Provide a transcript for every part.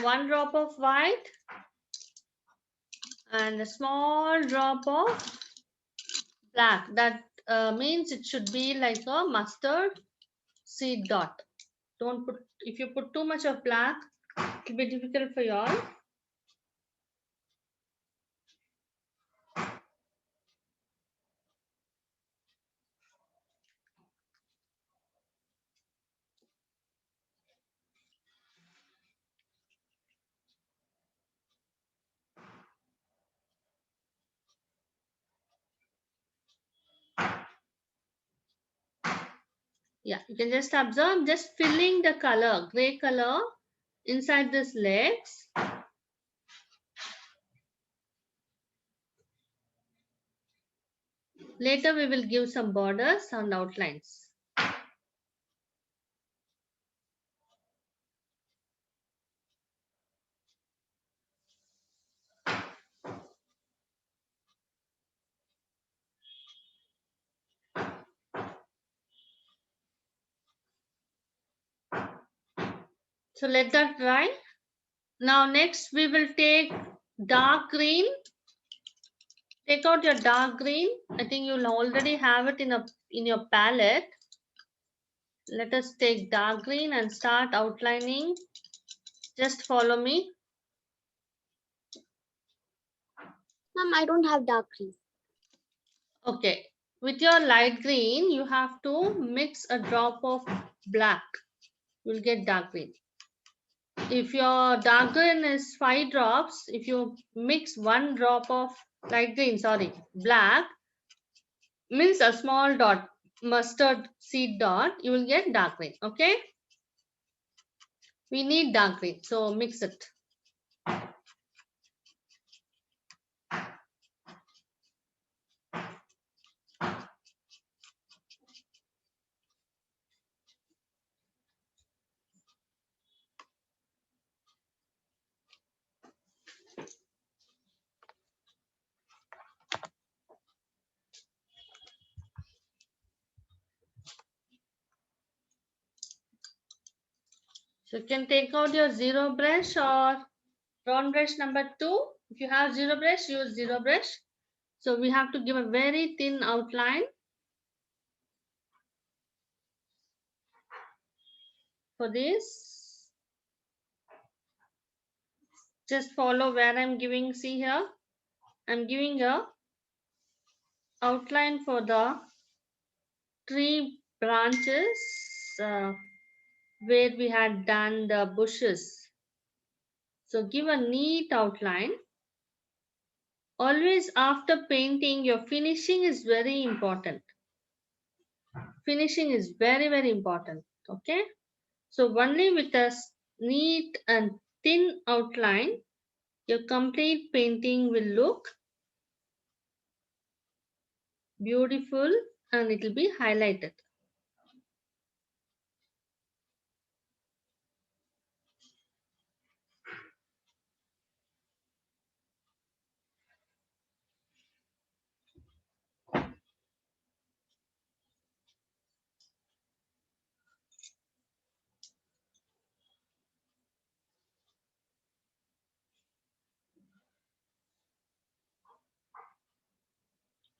one drop of white and a small drop of black. That means it should be like a mustard seed dot. Don't put, if you put too much of black, it will be difficult for you all. Yeah, you can just observe, just filling the color, gray color inside these legs. Later we will give some borders and outlines. So let that dry. Now next we will take dark green. Take out your dark green. I think you'll already have it in your palette. Let us take dark green and start outlining. Just follow me. Ma'am, I don't have dark green. Okay. With your light green, you have to mix a drop of black. You'll get dark green. If your dark green is 5 drops, if you mix 1 drop of light green, sorry, black, means a small dot, mustard seed dot, you will get dark green. Okay. We need dark green, so mix it. So you can take out your zero brush or round brush number 2. If you have zero brush, use zero brush. So we have to give a very thin outline for this. Just follow where I'm giving. See here, I'm giving a outline for the tree branches where we had done the bushes. So give a neat outline. Always after painting, your finishing is very important. Finishing is very, very important. Okay. So only with a neat and thin outline, your complete painting will look beautiful and it will be highlighted.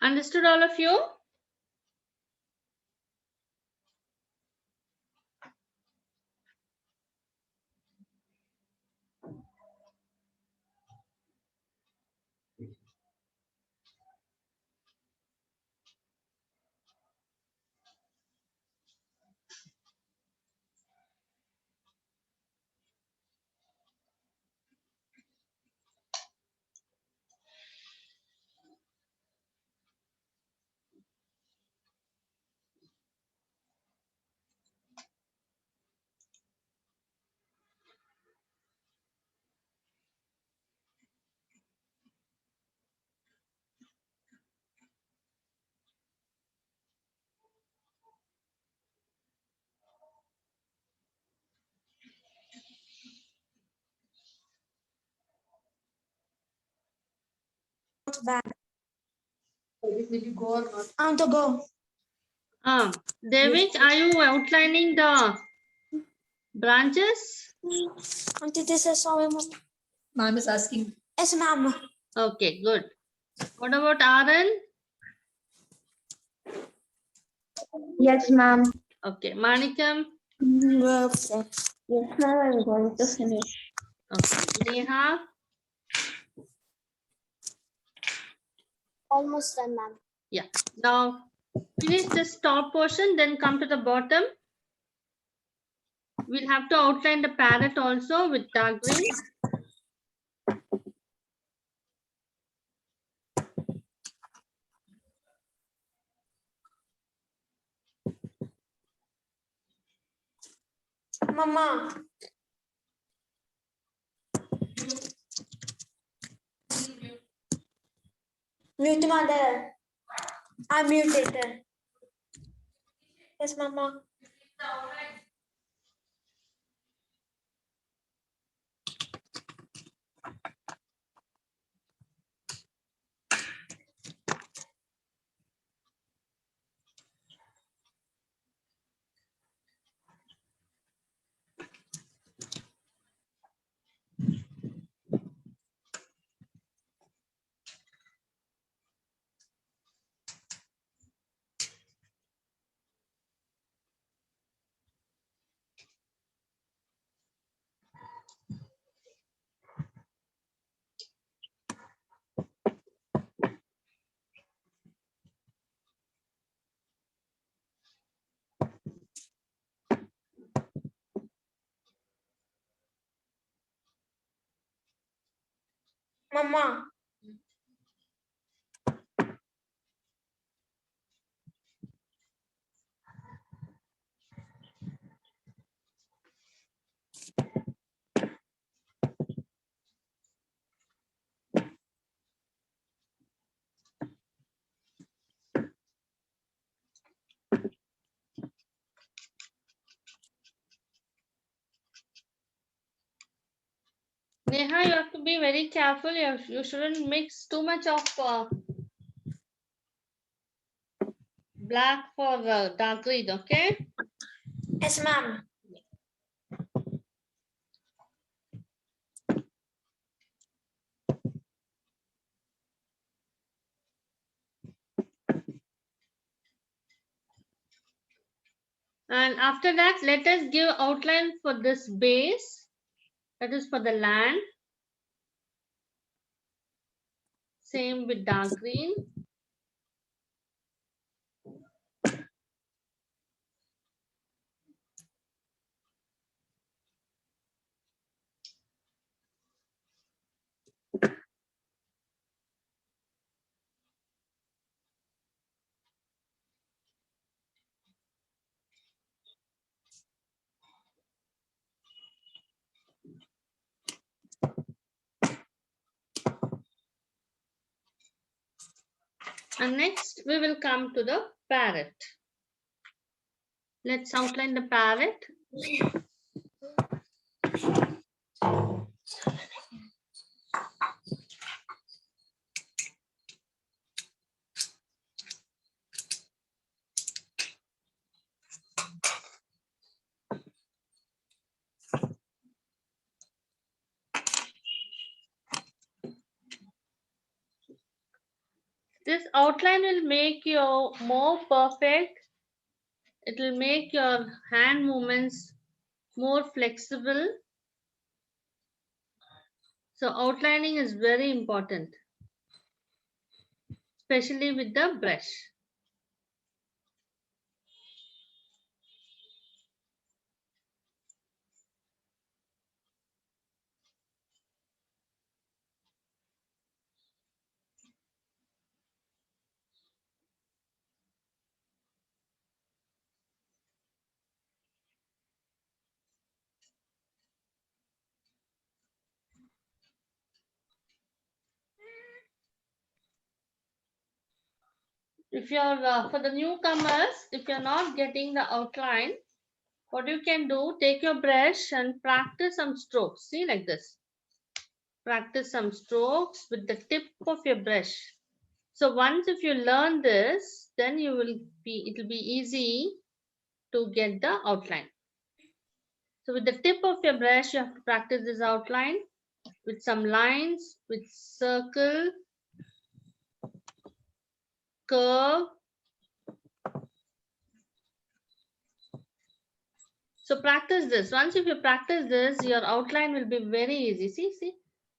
Understood, all of you? Back. Will you go or not? I want to go. Devik, are you outlining the branches? Auntie, this is all. Ma'am is asking. Yes, ma'am. Okay, good. What about Aaron? Yes, ma'am. Okay, Manikam? Yes, ma'am, I'm going to finish. Okay, Neha? Almost done, ma'am. Yeah. Now, finish this top portion, then come to the bottom. We'll have to outline the parrot also with dark green. Mama. Mute, mother. I muted. Yes, mama. Mama. Neha, you have to be very careful. You shouldn't mix too much of black for dark green, okay? Yes, ma'am. And after that, let us give outline for this base. That is for the land. Same with dark green. And next, we will come to the parrot. Let's outline the parrot. This outline will make you more perfect. It will make your hand movements more flexible. So outlining is very important, especially with the brush. If you're for the newcomers, if you're not getting the outline, what you can do, take your brush and practice some strokes. See, like this. Practice some strokes with the tip of your brush. So once if you learn this, then it will be easy to get the outline. So with the tip of your brush, you have to practice this outline with some lines, with circle, curve. So practice this. Once if you practice this, your outline will be very easy. See.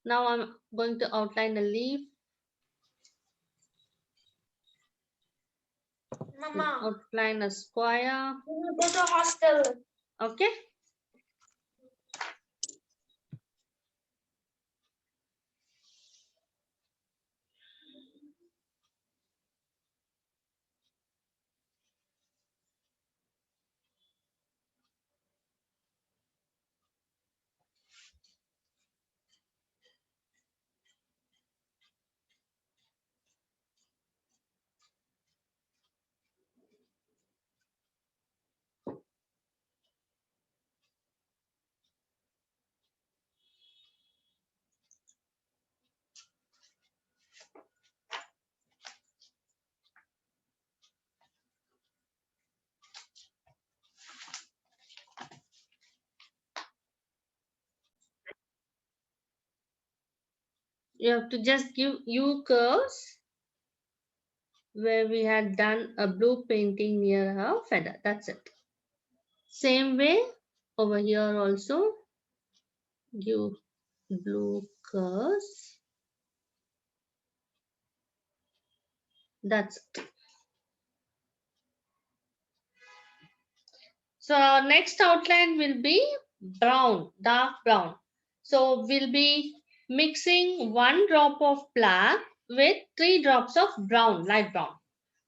Now I'm going to outline a leaf. Mama, Outline a square. go to hostel. Okay. You have to just give U curves where we had done a blue painting near her feather. That's it. Same way over here also give blue curves. That's it. So our next outline will be brown, dark brown. So we'll be mixing 1 drop of black with 3 drops of brown, light brown.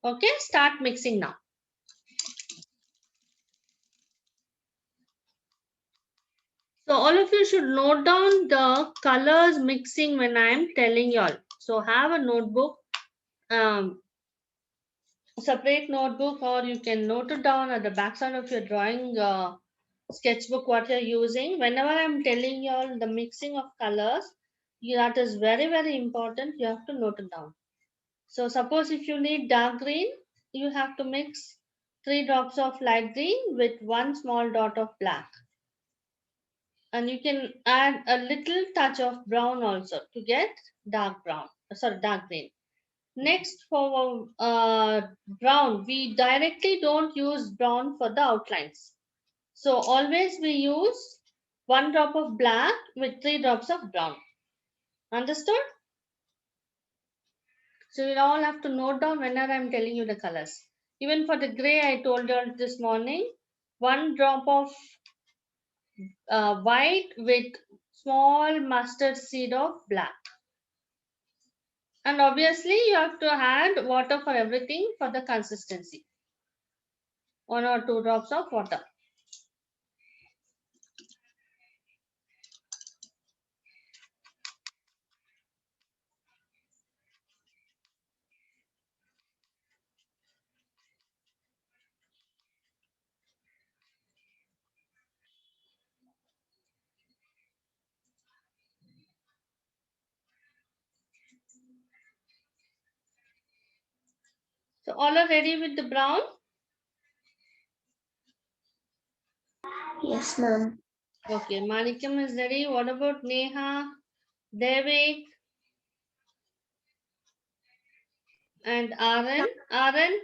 Okay, start mixing now. So all of you should note down the colors mixing when I am telling you all. So have a notebook, separate notebook, or you can note it down at the backside of your drawing sketchbook what you're using. Whenever I'm telling you all the mixing of colors, that is very, very important. You have to note it down. So suppose if you need dark green, you have to mix 3 drops of light green with 1 small dot of black. And you can add a little touch of brown also to get dark brown, dark green. Next for brown, we directly don't use brown for the outlines. So always we use 1 drop of black with 3 drops of brown. Understood? So you all have to note down whenever I'm telling you the colors. Even for the gray, I told you this morning, 1 drop of white with small mustard seed of black. And obviously you have to add water for everything for the consistency. 1 or 2 drops of water. So all are ready with the brown? Yes, ma'am. Okay, Manikam is ready. What about Neha, Devik, and Aaron? Aaron,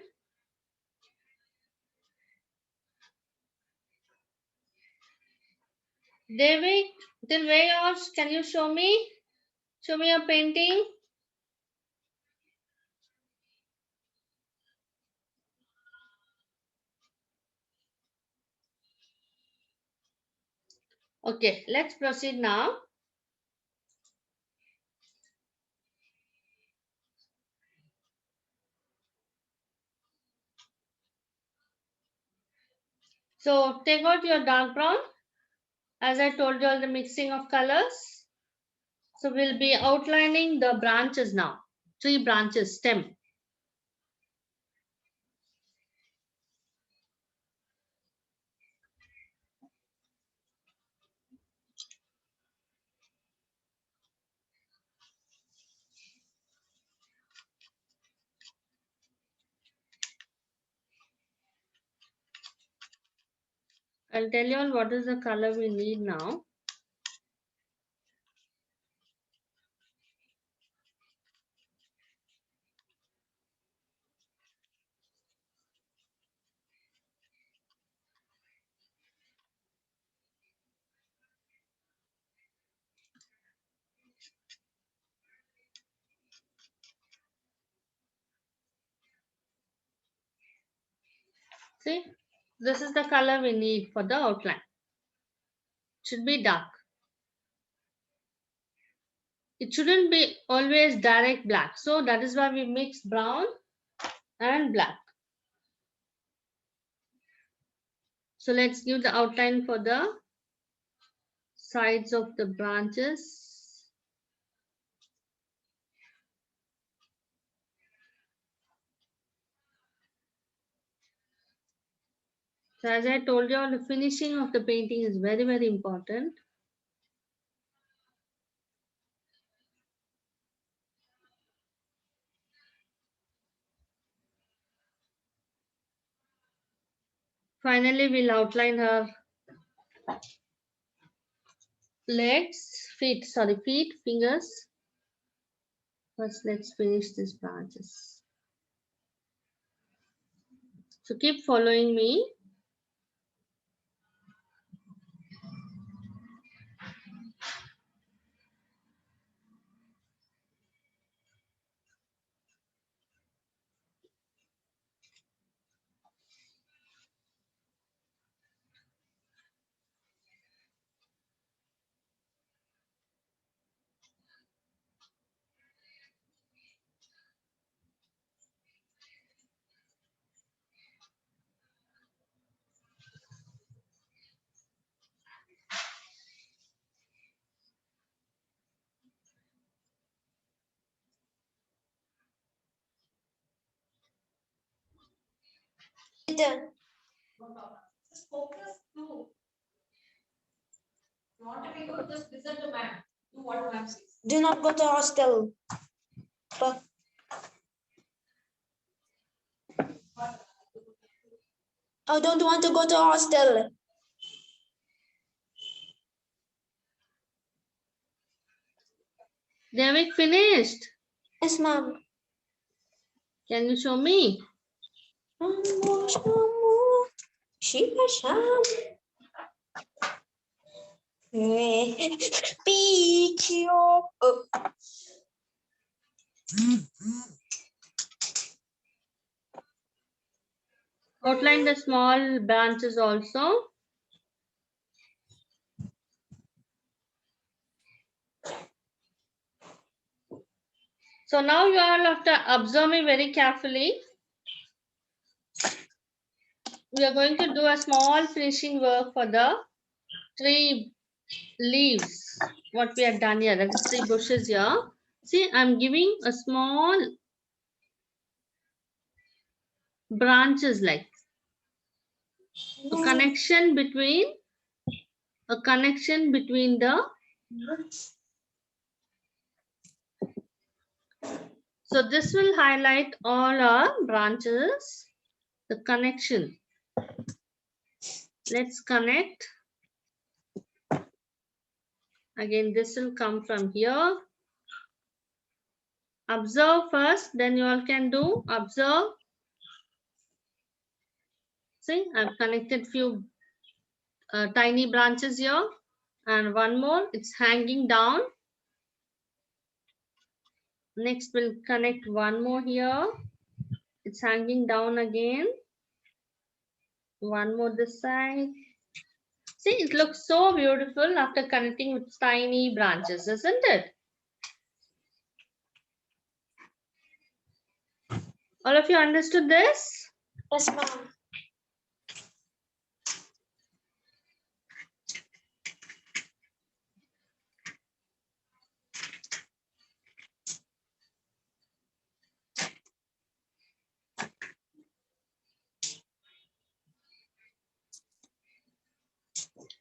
Devik, till where yours? Can you show me? Show me your painting. Okay, let's proceed now. So take out your dark brown. As I told you, all the mixing of colors. So we'll be outlining the branches now. 3 branches, stem. I'll tell you all what is the color we need now. See, this is the color we need for the outline. It should be dark. It shouldn't be always direct black. So that is why we mix brown and black. So let's give the outline for the sides of the branches. So as I told you, the finishing of the painting is very, very important. Finally, we'll outline her legs, feet, fingers. First, let's finish these branches. So keep following me. Just focus too. Not if you could just listen to ma'am. Do what ma'am says. Do not go to hostel. But I don't want to go to hostel. They have it finished. Yes, ma'am. Can you show me? Outline the small branches also. So now you all have to observe me very carefully. We are going to do a small finishing work for the tree leaves. What we have done here, the tree bushes here. See, I'm giving a small branches like a connection between the. So this will highlight all our branches, the connection. Let's connect. Again, this will come from here. Observe first, then you all can do observe. See, I've connected few tiny branches here, and one more, it's hanging down. Next, we'll connect one more here. It's hanging down again. One more this side. See, it looks so beautiful after connecting with tiny branches, isn't it? All of you understood this? Yes, ma'am.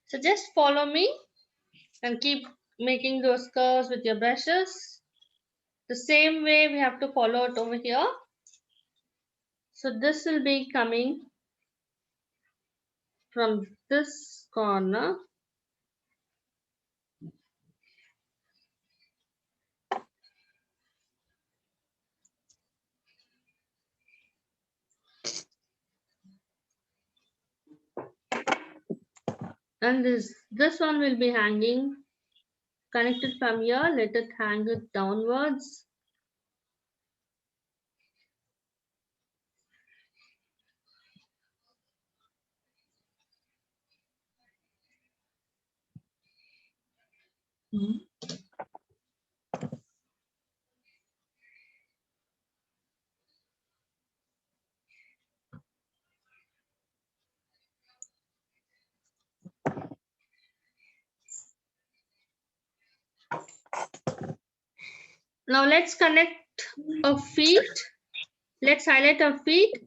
So just follow me and keep making those curves with your brushes. The same way we have to follow it over here. So this will be coming from this corner. And this one will be hanging connected from here. Let it hang it downwards. Now let's connect a feet. Let's highlight a feet.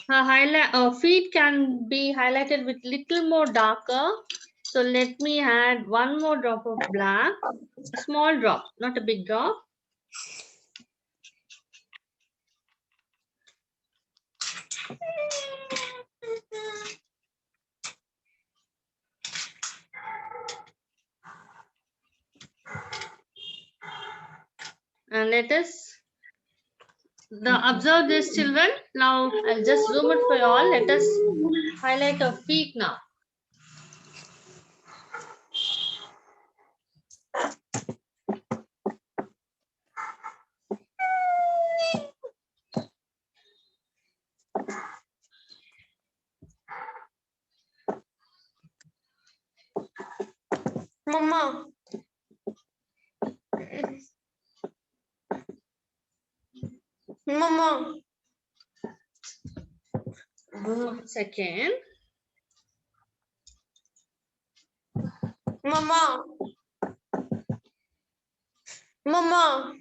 Her feet can be highlighted with little more darker. So let me add one more drop of black, a small drop, not a big drop. And let us observe this, children. Now I'll just zoom it for you all. Let us highlight her feet now. Mama. Mama. 1 second. Mama. Mama.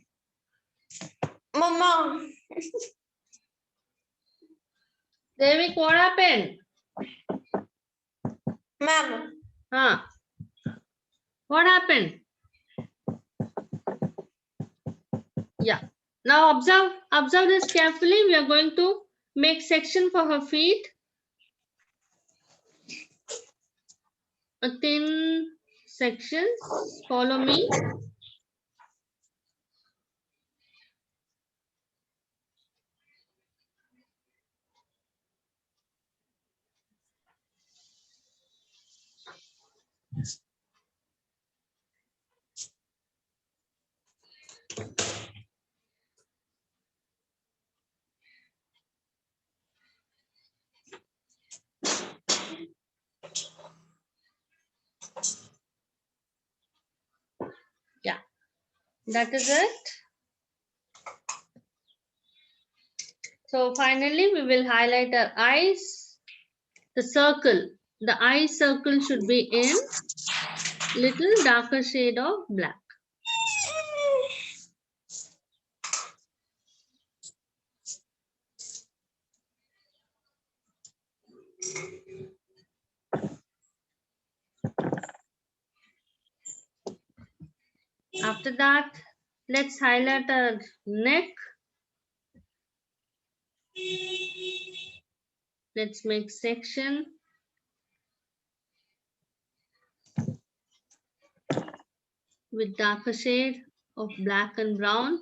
Mama. Devik, what happened? Ma'am. Huh? What happened? Yeah. Now observe this carefully. We are going to make section for her feet. A thin section. Follow me. Yeah. That is it. So finally, we will highlight our eyes. The circle. The eye circle should be in little darker shade of black. After that, let's highlight our neck. Let's make section with darker shade of black and brown.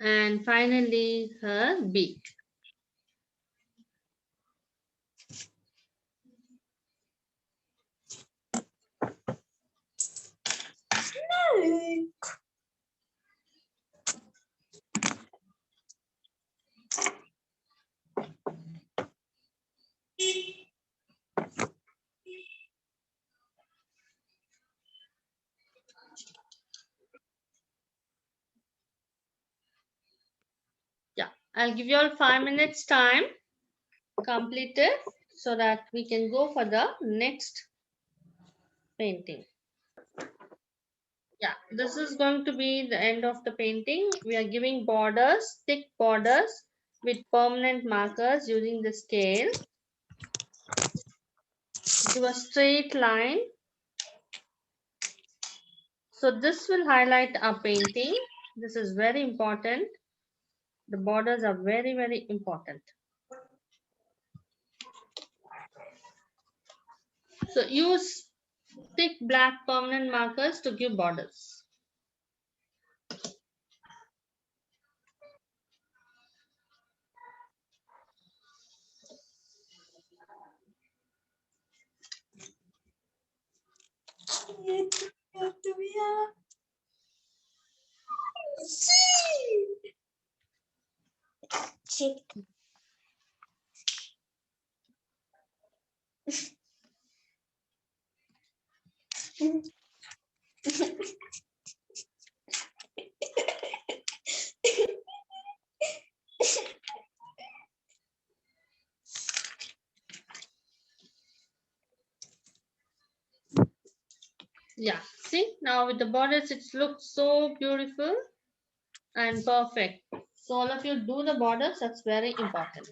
And finally, her beak. Yeah, I'll give you all 5 minutes time. Complete it so that we can go for the next painting. Yeah, this is going to be the end of the painting. We are giving borders, thick borders with permanent markers using the scale. Give a straight line. So this will highlight our painting. This is very important. The borders are very, very important. So use thick black permanent markers to give borders. Chick. Yeah, see now with the borders it looks so beautiful and perfect. So all of you do the borders, that's very important.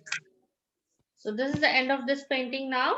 So this is the end of this painting now.